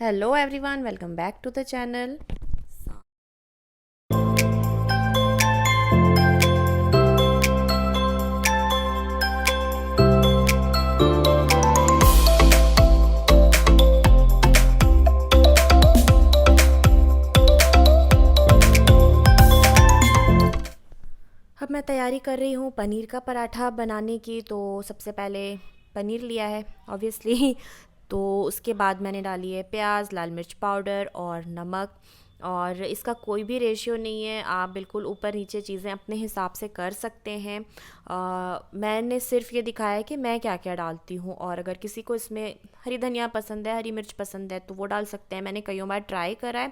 Hello everyone, welcome back to the channel. अब मैं तैयारी कर रही हूँ पनीर का पराठा बनाने की। तो सबसे पहले पनीर लिया है ऑब्वियसली। तो उसके बाद मैंने डाली है प्याज, लाल मिर्च पाउडर और नमक। और इसका कोई भी रेशियो नहीं है, आप बिल्कुल ऊपर नीचे चीज़ें अपने हिसाब से कर सकते हैं। मैंने सिर्फ ये दिखाया है कि मैं क्या क्या डालती हूँ, और अगर किसी को इसमें हरी धनिया पसंद है, हरी मिर्च पसंद है तो वो डाल सकते हैं। मैंने कईयों बार ट्राई करा है,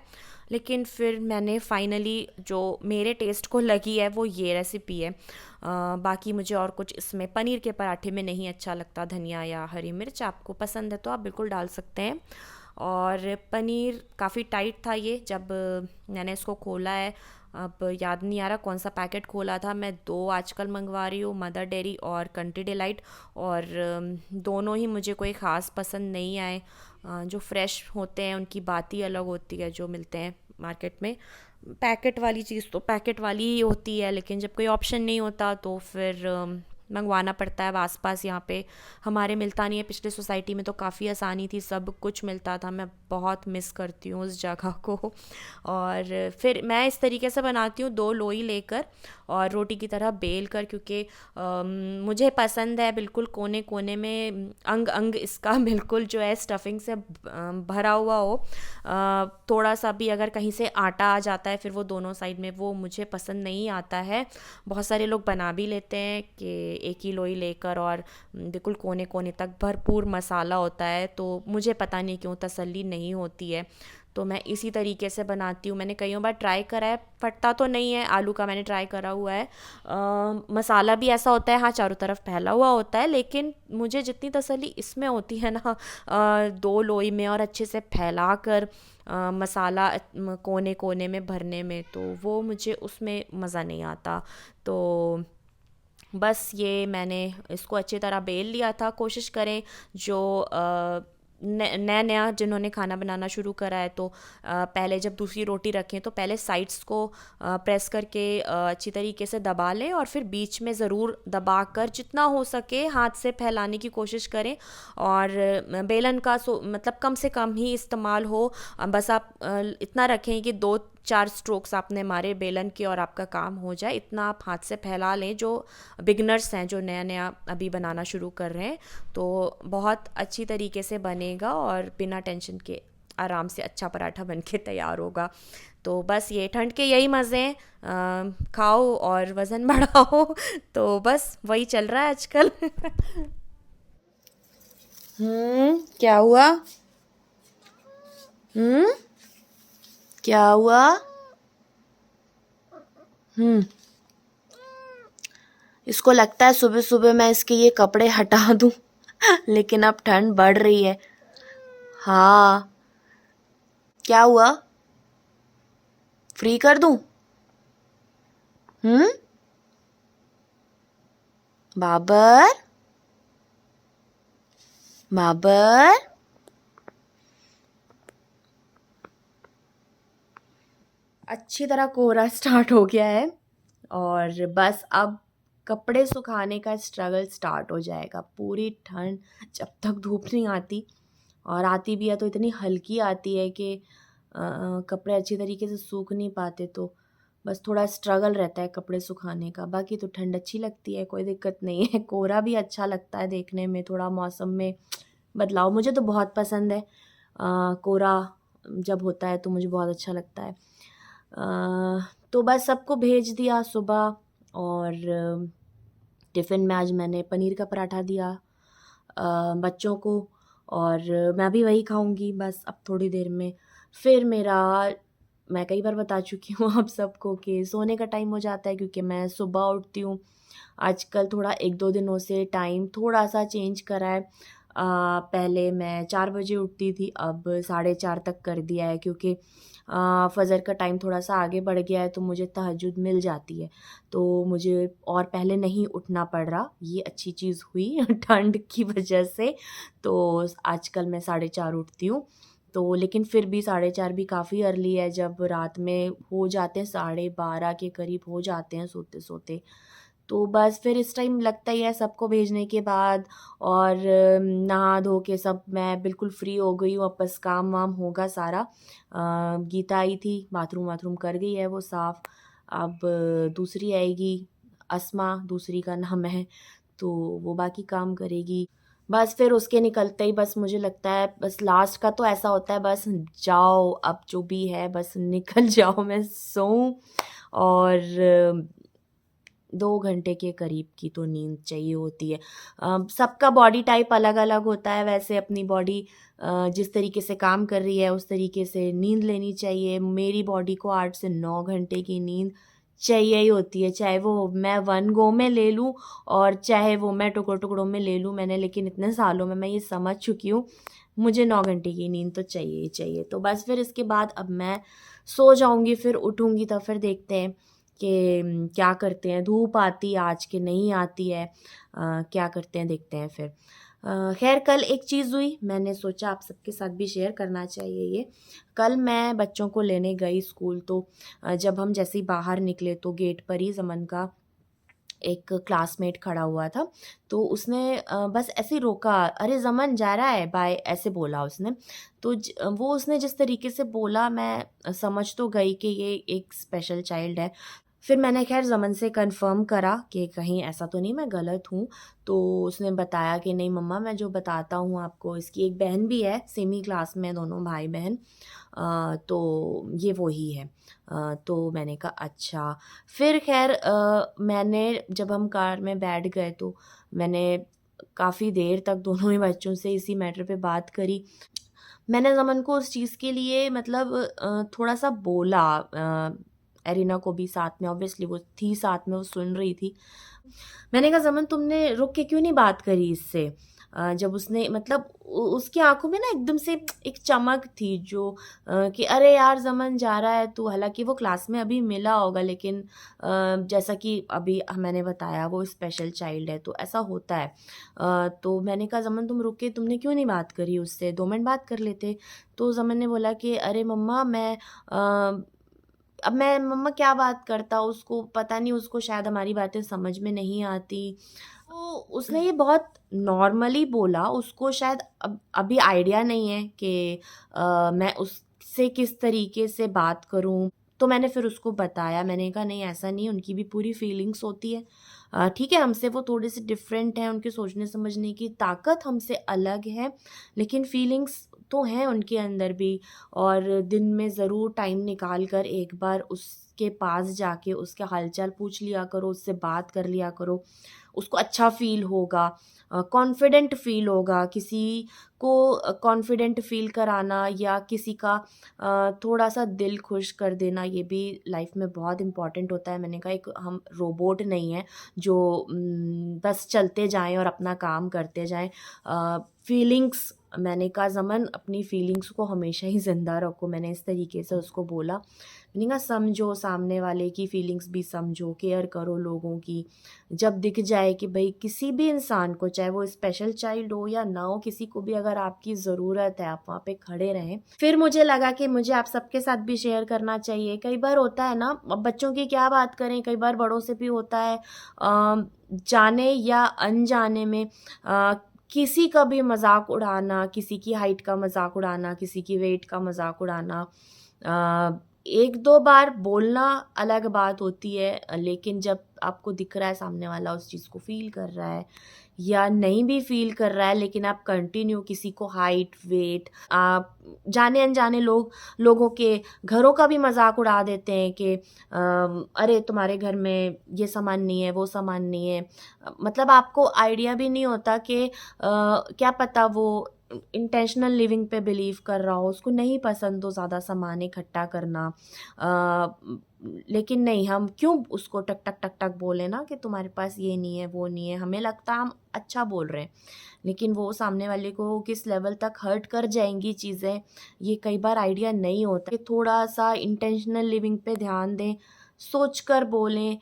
लेकिन फिर मैंने फाइनली जो मेरे टेस्ट को लगी है वो ये रेसिपी है। बाकी मुझे और कुछ इसमें पनीर के पराठे में नहीं अच्छा लगता, धनिया या हरी मिर्च। आपको पसंद है तो आप बिल्कुल डाल सकते हैं। और पनीर काफ़ी टाइट था ये, जब मैंने इसको खोला है। अब याद नहीं आ रहा कौन सा पैकेट खोला था। मैं दो आजकल मंगवा रही हूँ, मदर डेयरी और कंट्री डिलाइट। और दोनों ही मुझे कोई ख़ास पसंद नहीं आए। जो फ्रेश होते हैं उनकी बात ही अलग होती है, जो मिलते हैं मार्केट में। पैकेट वाली चीज़ तो पैकेट वाली ही होती है, लेकिन जब कोई ऑप्शन नहीं होता तो फिर मंगवाना पड़ता है। अब आसपास यहाँ पे हमारे मिलता नहीं है। पिछले सोसाइटी में तो काफ़ी आसानी थी, सब कुछ मिलता था। मैं बहुत मिस करती हूँ उस जगह को। और फिर मैं इस तरीके से बनाती हूँ, दो लोई लेकर और रोटी की तरह बेल कर, क्योंकि मुझे पसंद है बिल्कुल कोने कोने में अंग अंग इसका बिल्कुल जो है स्टफिंग से भरा हुआ हो। थोड़ा सा भी अगर कहीं से आटा आ जाता है फिर वो दोनों साइड में, वो मुझे पसंद नहीं आता है। बहुत सारे लोग बना भी लेते हैं कि एक ही लोई लेकर और बिल्कुल कोने कोने तक भरपूर मसाला होता है, तो मुझे पता नहीं क्यों तसल्ली नहीं होती है। तो मैं इसी तरीके से बनाती हूँ। मैंने कईयों बार ट्राई करा है, फटता तो नहीं है। आलू का मैंने ट्राई करा हुआ है। मसाला भी ऐसा होता है, हाँ, चारों तरफ फैला हुआ होता है, लेकिन मुझे जितनी तसल्ली इसमें होती है ना, दो लोई में और अच्छे से फैला कर मसाला कोने कोने में भरने में, तो वो मुझे उसमें मज़ा नहीं आता। तो बस ये मैंने इसको अच्छी तरह बेल लिया था। कोशिश करें जो नया नया जिन्होंने खाना बनाना शुरू करा है, तो पहले जब दूसरी रोटी रखें तो पहले साइड्स को प्रेस करके अच्छी तरीके से दबा लें, और फिर बीच में ज़रूर दबा कर जितना हो सके हाथ से फैलाने की कोशिश करें। और बेलन का मतलब कम से कम ही इस्तेमाल हो। बस आप इतना रखें कि दो चार स्ट्रोक्स आपने मारे बेलन के और आपका काम हो जाए। इतना आप हाथ से फैला लें, जो बिगनर्स हैं, जो नया नया अभी बनाना शुरू कर रहे हैं, तो बहुत अच्छी तरीके से बनेगा और बिना टेंशन के आराम से अच्छा पराठा बन के तैयार होगा। तो बस ये ठंड के यही मज़े हैं, खाओ और वज़न बढ़ाओ। तो बस वही चल रहा है आजकल। क्या हुआ? हम्म क्या हुआ? हम्म इसको लगता है सुबह सुबह मैं इसके ये कपड़े हटा दूं। लेकिन अब ठंड बढ़ रही है। हाँ, क्या हुआ? फ्री कर दूं? हम्म बाबर, बाबर। अच्छी तरह कोहरा स्टार्ट हो गया है, और बस अब कपड़े सुखाने का स्ट्रगल स्टार्ट हो जाएगा। पूरी ठंड जब तक धूप नहीं आती, और आती भी है तो इतनी हल्की आती है कि कपड़े अच्छी तरीके से सूख नहीं पाते। तो बस थोड़ा स्ट्रगल रहता है कपड़े सुखाने का। बाकी तो ठंड अच्छी लगती है, कोई दिक्कत नहीं है। कोहरा भी अच्छा लगता है देखने में, थोड़ा मौसम में बदलाव मुझे तो बहुत पसंद है। कोहरा जब होता है तो मुझे बहुत अच्छा लगता है। तो बस सबको भेज दिया सुबह, और टिफ़िन में आज मैंने पनीर का पराठा दिया बच्चों को, और मैं भी वही खाऊंगी बस अब थोड़ी देर में। फिर मेरा, मैं कई बार बता चुकी हूँ आप सबको कि सोने का टाइम हो जाता है, क्योंकि मैं सुबह उठती हूँ। आजकल थोड़ा एक दो दिनों से टाइम थोड़ा सा चेंज करा है। पहले मैं 4 बजे उठती थी, अब 4:30 तक कर दिया है, क्योंकि फ़जर का टाइम थोड़ा सा आगे बढ़ गया है, तो मुझे तहज्जुद मिल जाती है। तो मुझे और पहले नहीं उठना पड़ रहा, ये अच्छी चीज़ हुई ठंड की वजह से। तो आजकल मैं 4:30 उठती हूँ। तो लेकिन फिर भी 4:30 भी काफ़ी अर्ली है, जब रात में हो जाते हैं 12:30 के करीब हो जाते हैं सोते सोते। तो बस फिर इस टाइम लगता ही है सबको भेजने के बाद, और नहा धो के सब मैं बिल्कुल फ्री हो गई हूँ, अब बस काम वाम होगा सारा। गीता आई थी, बाथरूम वाथरूम कर गई है वो साफ़। अब दूसरी आएगी, अस्मा दूसरी का नाम है, तो वो बाकी काम करेगी। बस फिर उसके निकलते ही बस मुझे लगता है बस लास्ट का तो ऐसा होता है, बस जाओ अब जो भी है बस निकल जाओ, मैं सोऊं। और 2 घंटे के करीब की तो नींद चाहिए होती है। सबका बॉडी टाइप अलग अलग होता है, वैसे अपनी बॉडी जिस तरीके से काम कर रही है उस तरीके से नींद लेनी चाहिए। मेरी बॉडी को 8 से 9 घंटे की नींद चाहिए ही होती है, चाहे वो मैं वन गो में ले लूँ और चाहे वो मैं टुकड़ों टुकड़ों में ले लूँ मैंने, लेकिन इतने सालों में मैं ये समझ चुकी हूँ मुझे 9 घंटे की नींद तो चाहिए ही चाहिए। तो बस फिर इसके बाद अब मैं सो जाऊँगी, फिर उठूँगी तो फिर देखते हैं कि क्या करते हैं, धूप आती है आज के नहीं आती है, क्या करते हैं देखते हैं फिर। खैर कल एक चीज़ हुई, मैंने सोचा आप सबके साथ भी शेयर करना चाहिए ये। कल मैं बच्चों को लेने गई स्कूल, तो जब हम जैसे ही बाहर निकले तो गेट पर ही ज़मन का एक क्लासमेट खड़ा हुआ था, तो उसने बस ऐसे ही रोका, अरे ज़मन जा रहा है बाय, ऐसे बोला उसने। तो वो उसने जिस तरीके से बोला मैं समझ तो गई कि ये एक स्पेशल चाइल्ड है। फिर मैंने खैर ज़मन से कंफ़र्म करा कि कहीं ऐसा तो नहीं मैं गलत हूँ, तो उसने बताया कि नहीं मम्मा मैं जो बताता हूँ आपको, इसकी एक बहन भी है, सेम ही क्लास में दोनों भाई-बहन, तो ये वो ही है। तो मैंने कहा अच्छा। फिर खैर मैंने जब हम कार में बैठ गए तो मैंने काफ़ी देर तक दोनों ही बच्चों से इसी मैटर पे बात करी। मैंने ज़मन को उस चीज़ के लिए मतलब थोड़ा-सा बोला, एरिना को भी साथ में, ऑब्वियसली वो थी साथ में, वो सुन रही थी। मैंने कहा ज़मन तुमने रुक के क्यों नहीं बात करी इससे? जब उसने मतलब उसकी आँखों में ना एकदम से एक चमक थी जो कि अरे यार ज़मन जा रहा है तू, हालाँकि वो क्लास में अभी मिला होगा, लेकिन जैसा कि अभी मैंने बताया वो स्पेशल चाइल्ड है तो ऐसा होता है। तो मैंने कहा ज़मन तुम रुक के तुमने क्यों नहीं बात करी उससे, 2 मिनट बात कर लेते। तो ज़मन ने बोला कि अरे मम्मा मैं अब मैं मम्मा क्या बात करता, उसको पता नहीं, उसको शायद हमारी बातें समझ में नहीं आती। तो उसने ये बहुत नॉर्मली बोला, उसको शायद अब अभी आइडिया नहीं है कि मैं उससे किस तरीके से बात करूँ। तो मैंने फिर उसको बताया, मैंने कहा नहीं ऐसा नहीं, उनकी भी पूरी फीलिंग्स होती है। ठीक है हमसे वो थोड़े से डिफरेंट हैं, उनके सोचने समझने की ताकत हमसे अलग है, लेकिन फीलिंग्स तो हैं उनके अंदर भी। और दिन में ज़रूर टाइम निकाल कर एक बार उसके पास जाके उसके हालचाल पूछ लिया करो, उससे बात कर लिया करो, उसको अच्छा फ़ील होगा, कॉन्फिडेंट फ़ील होगा। किसी को कॉन्फिडेंट फ़ील कराना या किसी का थोड़ा-सा दिल खुश कर देना, ये भी लाइफ़ में बहुत इम्पोर्टेंट होता है। मैंने कहा एक हम रोबोट नहीं हैं जो बस चलते जाएँ और अपना काम करते जाएँ। फीलिंग्स, मैंने कहा ज़मन अपनी फीलिंग्स को हमेशा ही ज़िंदा रखो, मैंने इस तरीके से उसको बोला। मैंने कहा समझो सामने वाले की फीलिंग्स भी समझो, केयर करो लोगों की। जब दिख जाए कि भई किसी भी इंसान को, चाहे वो स्पेशल चाइल्ड हो या ना हो, किसी को भी अगर आपकी ज़रूरत है, आप वहाँ पे खड़े रहें। फिर मुझे लगा कि मुझे आप सबके साथ भी शेयर करना चाहिए। कई बार होता है ना, अब बच्चों की क्या बात करें, कई बार बड़ों से भी होता है, जाने या अनजाने में किसी का भी मज़ाक उड़ाना, किसी की हाइट का मज़ाक उड़ाना, किसी की वेट का मज़ाक उड़ाना। 1-2 बार बोलना अलग बात होती है, लेकिन जब आपको दिख रहा है सामने वाला उस चीज़ को फ़ील कर रहा है या नहीं भी फ़ील कर रहा है, लेकिन आप कंटिन्यू किसी को हाइट, वेट, आप जाने-अनजाने लोगों के घरों का भी मज़ाक उड़ा देते हैं कि अरे तुम्हारे घर में ये सामान नहीं है, वो सामान नहीं है। मतलब आपको आइडिया भी नहीं होता कि क्या पता वो इंटेंशनल लिविंग पे बिलीव कर रहा हो, उसको नहीं पसंद हो ज़्यादा सामान इकट्ठा करना। लेकिन नहीं, हम क्यों उसको टक टक टक टक बोले ना कि तुम्हारे पास ये नहीं है, वो नहीं है, हमें लगता है हम अच्छा बोल रहे हैं, लेकिन वो सामने वाले को किस लेवल तक हर्ट कर जाएंगी चीज़ें, ये कई बार आइडिया नहीं होता। कि थोड़ा सा इंटेंशनल लिविंग पे ध्यान दें, सोच कर बोलें,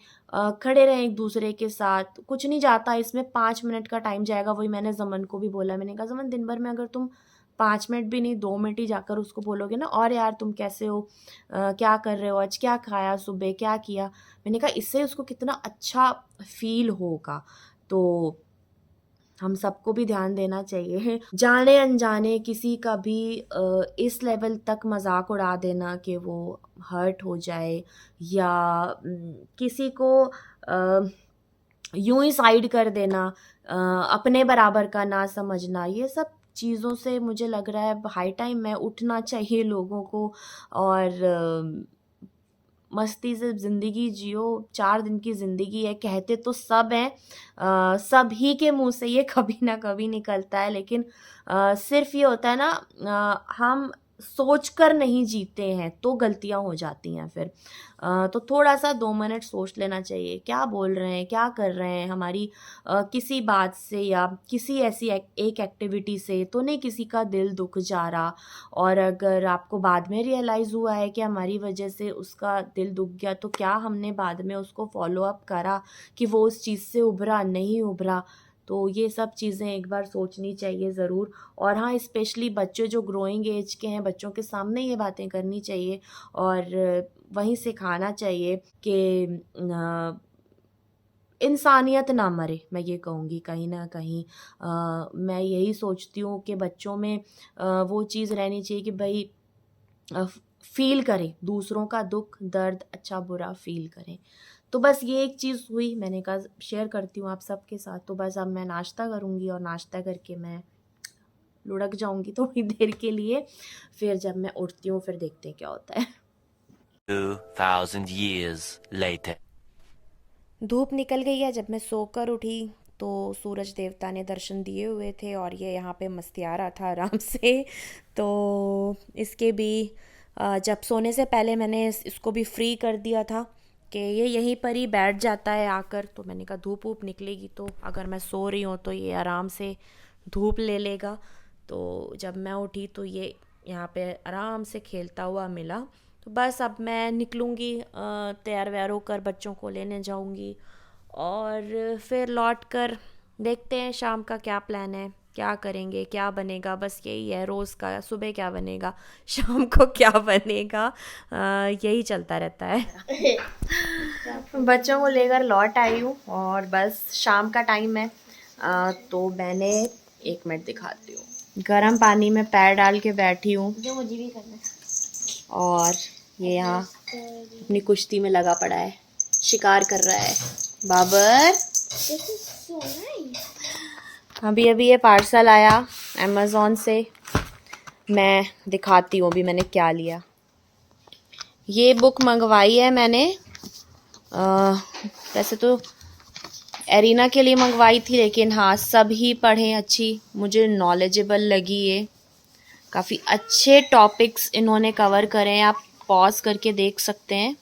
खड़े रहें एक दूसरे के साथ, कुछ नहीं जाता इसमें, 5 मिनट का टाइम जाएगा। वही मैंने ज़मन को भी बोला, मैंने कहा ज़मन दिन भर में अगर तुम 5 मिनट भी नहीं, 2 मिनट ही जाकर उसको बोलोगे ना, और यार तुम कैसे हो, क्या कर रहे हो, आज क्या खाया, सुबह क्या किया, मैंने कहा इससे उसको कितना अच्छा फील होगा। तो हम सबको भी ध्यान देना चाहिए। जाने अनजाने किसी का भी इस लेवल तक मजाक उड़ा देना कि वो हर्ट हो जाए, या किसी को यूं ही साइड कर देना, अपने बराबर का ना समझना, ये सब चीज़ों से मुझे लग रहा है हाई टाइम है उठना चाहिए लोगों को। और मस्ती से ज़िंदगी जियो, 4 दिन की ज़िंदगी है, कहते तो सब हैं, सभी के मुंह से ये कभी ना कभी निकलता है, लेकिन सिर्फ ये होता है ना, हम सोचकर नहीं जीते हैं तो गलतियां हो जाती हैं फिर। तो थोड़ा सा 2 मिनट सोच लेना चाहिए, क्या बोल रहे हैं, क्या कर रहे हैं, हमारी किसी बात से या किसी ऐसी एक एक्टिविटी से तो नहीं किसी का दिल दुख जा रहा। और अगर आपको बाद में रियलाइज़ हुआ है कि हमारी वजह से उसका दिल दुख गया, तो क्या हमने बाद में उसको फॉलो अप करा कि वो उस चीज़ से उभरा, नहीं उभरा। तो ये सब चीज़ें एक बार सोचनी चाहिए ज़रूर। और हाँ, स्पेशली बच्चे जो ग्रोइंग एज के हैं, बच्चों के सामने ये बातें करनी चाहिए और वहीं सिखाना चाहिए कि इंसानियत ना मरे, मैं ये कहूँगी कहीं न कहीं। मैं यही सोचती हूँ कि बच्चों में वो चीज़ रहनी चाहिए कि भई फ़ील करें, दूसरों का दुःख, दर्द, अच्छा बुरा फ़ील करें। तो बस ये एक चीज़ हुई, मैंने कहा शेयर करती हूँ आप सबके साथ। तो बस अब मैं नाश्ता करूँगी और नाश्ता करके मैं लुढ़क जाऊँगी थोड़ी देर के लिए, फिर जब मैं उठती हूँ फिर देखते हैं क्या होता है। 2000 years later. धूप निकल गई है। जब मैं सोकर उठी तो सूरज देवता ने दर्शन दिए हुए थे और ये यहाँ पे मस्तिया रहा था आराम से। तो इसके भी जब सोने से पहले मैंने इसको भी फ्री कर दिया था कि ये यहीं पर ही बैठ जाता है आकर। तो मैंने कहा धूप वूप निकलेगी तो अगर मैं सो रही हूँ तो ये आराम से धूप ले लेगा। तो जब मैं उठी तो ये यहाँ पे आराम से खेलता हुआ मिला। तो बस अब मैं निकलूँगी, तैयार वैयार होकर बच्चों को लेने जाऊँगी और फिर लौट कर देखते हैं शाम का क्या प्लान है, क्या करेंगे, क्या बनेगा। बस यही है रोज़ का, सुबह क्या बनेगा, शाम को क्या बनेगा, यही चलता रहता है। बच्चों को लेकर लौट आई हूँ और बस शाम का टाइम है। तो मैंने 1 मिनट दिखाती हूँ, गर्म पानी में पैर डाल के बैठी हूँ जो मुझे भी करना है। और ये यहाँ अपनी कुश्ती में लगा पड़ा है, शिकार कर रहा है Babar. This is so nice. अभी अभी ये पार्सल आया अमेज़ॉन से, मैं दिखाती हूँ अभी मैंने क्या लिया। ये बुक मंगवाई है मैंने, वैसे तो एरिना के लिए मंगवाई थी, लेकिन हाँ सभी पढ़ें, अच्छी मुझे नॉलेजेबल लगी ये। काफ़ी अच्छे टॉपिक्स इन्होंने कवर करे हैं, आप पॉज करके देख सकते हैं।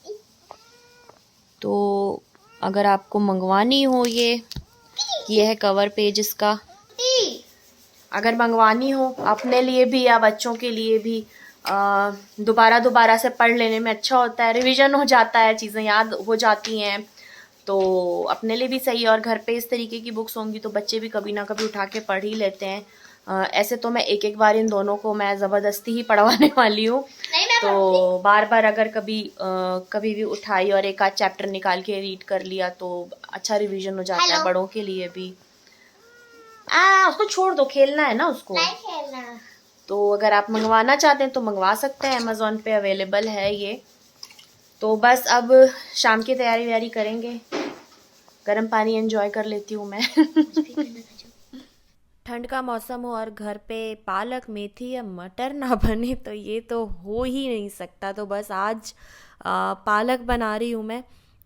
तो अगर आपको मंगवानी हो ये है कवर पेज इसका। अगर मंगवानी हो अपने लिए भी या बच्चों के लिए भी, दोबारा दोबारा से पढ़ लेने में अच्छा होता है, रिवीजन हो जाता है, चीज़ें याद हो जाती हैं, तो अपने लिए भी सही है। और घर पे इस तरीके की बुक्स होंगी तो बच्चे भी कभी ना कभी उठा के पढ़ ही लेते हैं। ऐसे तो मैं एक एक बार इन दोनों को मैं ज़बरदस्ती ही पढ़वाने वाली हूँ, तो बार बार अगर कभी भी उठाई और एक आध चैप्टर निकाल के रीड कर लिया तो अच्छा रिवीजन हो जाता है, बड़ों के लिए भी। उसको छोड़ दो, खेलना है ना उसको। नहीं खेलना। तो अगर आप मंगवाना चाहते हैं तो मंगवा सकते हैं, अमेज़ॉन पे अवेलेबल है ये। तो बस अब शाम की तैयारी व्यारी करेंगे, गर्म पानी एंजॉय कर लेती हूँ मैं। ठंड का मौसम हो और घर पे पालक, मेथी या मटर ना बने तो ये तो हो ही नहीं सकता। तो बस आज पालक बना रही हूँ मैं।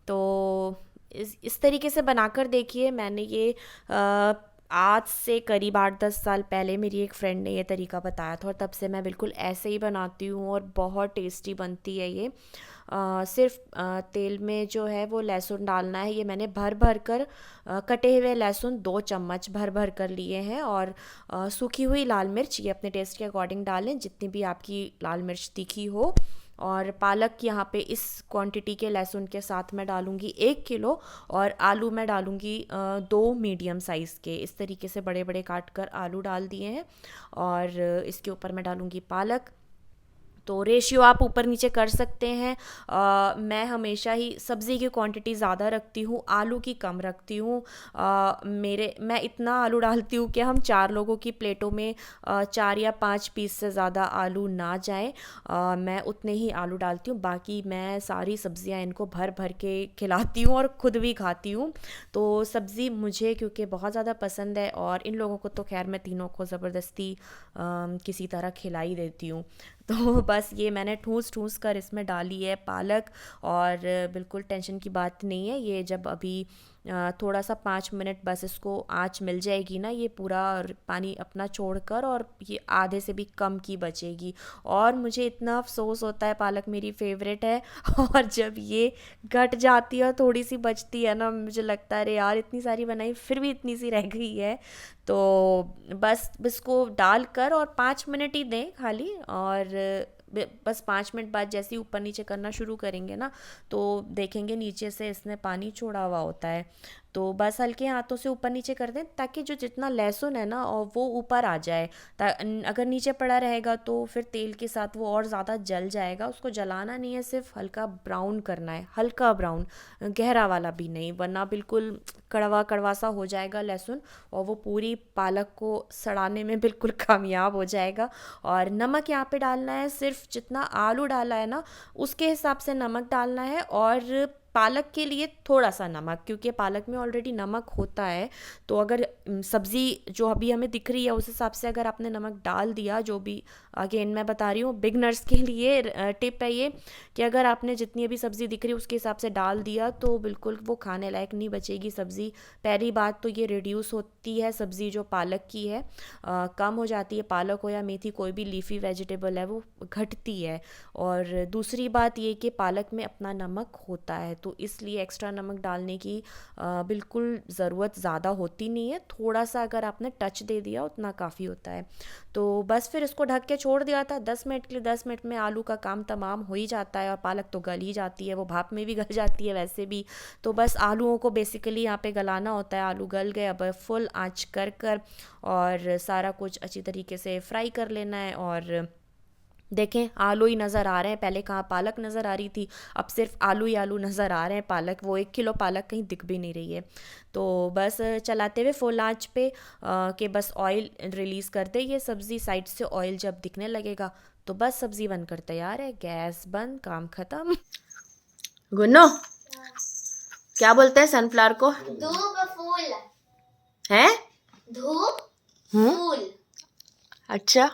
तो इस तरीके से बनाकर देखिए, मैंने ये आज से करीब 8-10 साल पहले मेरी एक फ्रेंड ने ये तरीका बताया था और तब से मैं बिल्कुल ऐसे ही बनाती हूँ और बहुत टेस्टी बनती है ये। सिर्फ तेल में जो है वो लहसुन डालना है। ये मैंने भर भर कर कटे हुए लहसुन 2 चम्मच भर भर कर लिए हैं, और सूखी हुई लाल मिर्च ये अपने टेस्ट के अकॉर्डिंग डालें, जितनी भी आपकी लाल मिर्च तीखी हो। और पालक यहाँ पे इस क्वांटिटी के लहसुन के साथ मैं डालूँगी 1 किलो, और आलू मैं डालूँगी 2 मीडियम साइज़ के। इस तरीके से बड़े बड़े काट कर आलू डाल दिए हैं, और इसके ऊपर मैं डालूँगी पालक। तो रेशियो आप ऊपर नीचे कर सकते हैं। मैं हमेशा ही सब्ज़ी की क्वांटिटी ज़्यादा रखती हूँ, आलू की कम रखती हूँ। मैं इतना आलू डालती हूँ कि हम 4 लोगों की प्लेटों में 4 या 5 पीस से ज़्यादा आलू ना जाए। मैं उतने ही आलू डालती हूँ, बाकी मैं सारी सब्ज़ियाँ इनको भर भर के खिलाती हूँ और ख़ुद भी खाती हूँ। तो सब्ज़ी मुझे क्योंकि बहुत ज़्यादा पसंद है, और इन लोगों को तो खैर मैं तीनों को ज़बरदस्ती किसी तरह खिला ही देती हूँ। तो बस ये मैंने ठूस ठूस कर इसमें डाली है पालक, और बिल्कुल टेंशन की बात नहीं है। ये जब अभी थोड़ा सा 5 मिनट बस इसको आँच मिल जाएगी ना, ये पूरा पानी अपना छोड़कर, और ये आधे से भी कम की बचेगी। और मुझे इतना अफसोस होता है, पालक मेरी फेवरेट है, और जब ये घट जाती है थोड़ी सी बचती है ना, मुझे लगता है अरे यार इतनी सारी बनाई फिर भी इतनी सी रह गई है। तो बस इसको डालकर और 5 मिनट ही दें खाली, और बस 5 मिनट बाद जैसे ही ऊपर नीचे करना शुरू करेंगे ना, तो देखेंगे नीचे से इसने पानी छोड़ा हुआ होता है। तो बस हल्के हाथों से ऊपर नीचे कर दें, ताकि जो जितना लहसुन है ना और वो ऊपर आ जाए। अगर नीचे पड़ा रहेगा तो फिर तेल के साथ वो और ज़्यादा जल जाएगा। उसको जलाना नहीं है, सिर्फ हल्का ब्राउन करना है, हल्का ब्राउन, गहरा वाला भी नहीं, वरना बिल्कुल कड़वा कड़वा सा हो जाएगा लहसुन, और वो पूरी पालक को सड़ाने में बिल्कुल कामयाब हो जाएगा। और नमक यहाँ पे डालना है, सिर्फ जितना आलू डाला है ना उसके हिसाब से नमक डालना है, और पालक के लिए थोड़ा सा नमक, क्योंकि पालक में ऑलरेडी नमक होता है। तो अगर सब्ज़ी जो अभी हमें दिख रही है उस हिसाब से अगर आपने नमक डाल दिया, जो भी अगेन मैं बता रही हूँ बिगनर्स के लिए टिप है ये, कि अगर आपने जितनी अभी सब्ज़ी दिख रही है उसके हिसाब से डाल दिया तो बिल्कुल वो खाने लायक नहीं बचेगी सब्ज़ी। पहली बात तो ये रिड्यूस होती है सब्ज़ी जो पालक की है, कम हो जाती है। पालक हो या मेथी, कोई भी लीफी वेजिटेबल है वो घटती है। और दूसरी बात ये कि पालक में अपना नमक होता है, तो इसलिए एक्स्ट्रा नमक डालने की बिल्कुल ज़रूरत ज़्यादा होती नहीं है। थोड़ा सा अगर आपने टच दे दिया उतना काफ़ी होता है। तो बस फिर इसको ढक के छोड़ दिया था 10 मिनट के लिए। 10 मिनट में आलू का काम तमाम हो ही जाता है, और पालक तो गल ही जाती है, वो भाप में भी गल जाती है वैसे भी। तो बस आलूओं को बेसिकली यहाँ पे गलाना होता है। आलू गल गए, अब फुल आँच कर और सारा कुछ अच्छी तरीके से फ्राई कर लेना है। और देखें आलू ही नज़र आ रहे हैं, पहले कहाँ पालक नज़र आ रही थी, अब सिर्फ आलू ही आलू नज़र आ रहे हैं। पालक, वो 1 किलो पालक कहीं दिख भी नहीं रही है। तो बस चलाते हुए फुल आंच पे कि बस ऑयल रिलीज़ कर दे ये सब्ज़ी। साइड से ऑयल जब दिखने लगेगा तो बस सब्ज़ी बनकर तैयार है। गैस बंद, काम ख़त्म। गुन्नो क्या बोलते हैं सनफ्लावर को? धूप फूल है, धूप फूल। अच्छा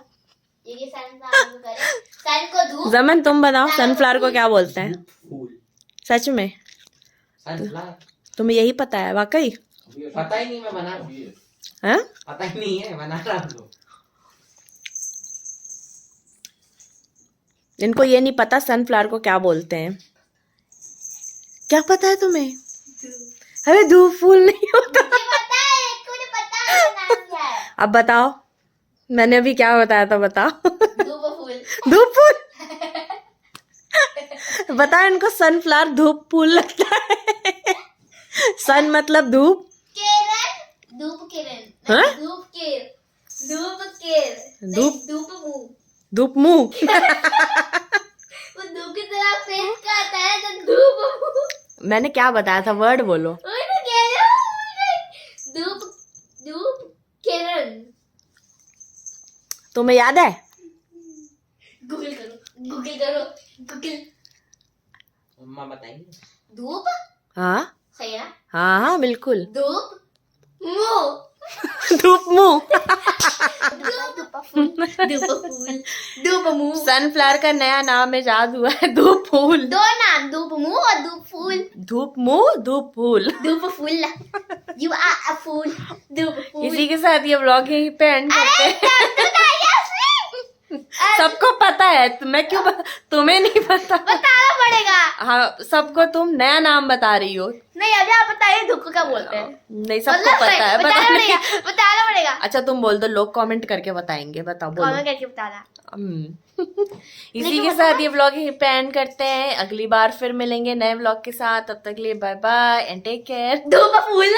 ये सनफ्लावर को करे, सन को धूप। जमन तुम बताओ सनफ्लावर को क्या बोलते हैं? फूल। सच में सनफ्लावर तुम्हें यही पता है? वाकई पता ही नहीं, मैं बना रहा हूँ। हाँ? पता ही नहीं है, बना रहा हूँ। इनको ये नहीं पता सनफ्लावर को क्या बोलते हैं। क्या पता है तुम्हें? अरे धूप फूल नहीं होता। मुझे पता है नाम क्या है। अब बताओ, मैंने अभी क्या बताया था, बताओ। धूप फूल। धूप फूल बता, इनको सनफ्लावर धूप फूल लगता है। सन मतलब धूप, किरण, धूप किरण। हाँ? धूप किर, धूप किर, धूप, धूप मुंह। धूप मुंह। वो धूप की तरह फेस का आता है तो धूप मुंह। मैंने क्या बताया था? वर्ड बोलो। वही तो कह रही हूँ। धूप, धूप किरण। तुम्हें याद है? गूगल करो, गूगल करो, गूगल। मम्मा बताएंगे। धूप हाँ सही है। हाँ हाँ बिल्कुल। धूप मुंह। धूप मुंह। धूप फूल, धूप फूल, धूप मुंह। सनफ्लावर का नया नाम इजाद हुआ है, धूप फूल। दो नाम, धूप मुंह और धूप फूल। धूप मुंह, धूप फूल। धूप फूल। You are a fool. धूप फूल। इसी के साथ ये व्लॉग यहीं पे एंड करते हैं। सबको पता है, मैं क्यों तुम्हें नहीं पता? बताना पड़ेगा। हाँ, सबको तुम नया नाम बता रही हो। नहीं अभी आप बताइए धूप को क्या बोलते हैं। नहीं, सबको पता है, बताना बताने पड़ेगा, बताना पड़ेगा। अच्छा तुम बोल दो, लोग कमेंट करके बताएंगे, बताओ बोलो। कॉमेंट करके बताना। इसी के साथ ये व्लॉग यहीं पे एंड करते हैं। अगली बार फिर मिलेंगे नए व्लॉग के साथ। तब तक के लिए bye bye and take care. धूप फूल